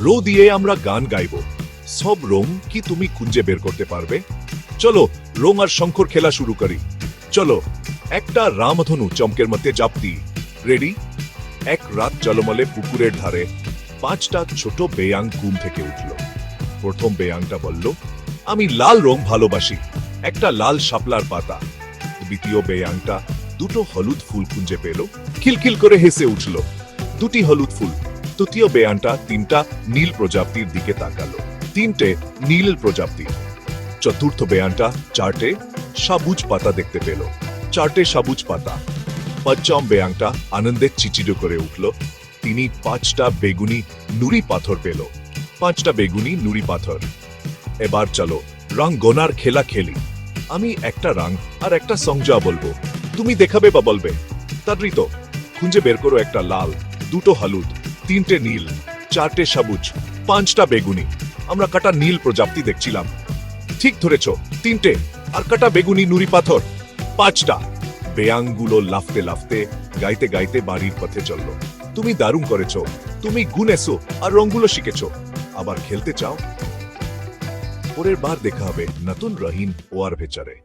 Rho দিয়ে আমরা গান গাইব। সব রং কি তুমি খুঁজে বের করতে পারবে? চলো রং আর শঙ্কর খেলা শুরু করি। চলো একটা রামধনু চমকের মধ্যে চাপ দিই। রেডি? এক রাত জলমলে পুকুরের ধারে 5টা ছোট বেয়াং ঘুম থেকে উঠল। প্রথম বেয়াংটা বলল, আমি লাল রং ভালোবাসি, একটা লাল শাপলার পাতা। দ্বিতীয় বেয়াংটা দুটো হলুদ ফুল খুঁজে পেল, খিলখিল করে হেসে উঠল। দুটি হলুদ ফুল। তৃতীয় বেয়াংটা 3টা নীল প্রজাপতির দিকে তাকালো, 3টে নীল প্রজাপতি। চতুর্থ বেয়াংটা 4টে সবুজ পাতা দেখতে পেল, 4টে সবুজ পাতা। পঞ্চম বেয়াংটা আনন্দে চিচিড়ো করে উঠল, তিনি 5টা বেগুনি নুড়ি পাথর পেল, 5টা বেগুনি নুড়ি পাথর। এবার চলো রং গোনার খেলা খেলি। আমি একটা রং আর একটা সংজ্ঞা বলবো, তুমি দেখাবে বা বলবে। তাড়াতাড়ি তো খুঁজে বের করো। একটা লাল, দুটো হলুদ, 3টে নীল, 4টে সবুজ, 5টা বেগুনি। আমরা কাটা নীল প্রজাপতি দেখছিলাম। ঠিক ধরেছ, 3টে। আর কাটা বেগুনি নুড়ি পাথর 5টা। বেয়াংগুলো লাফতে লাফতে গাইতে গাইতে বাড়ির পথে চলল। তুমি দারুণ করেছ, তুমি গুনেছো আর রংগুলো শিখেছ। আবার খেলতে চাও? পরের বার দেখা হবে নতুন রহিন ও আর ভেচারে।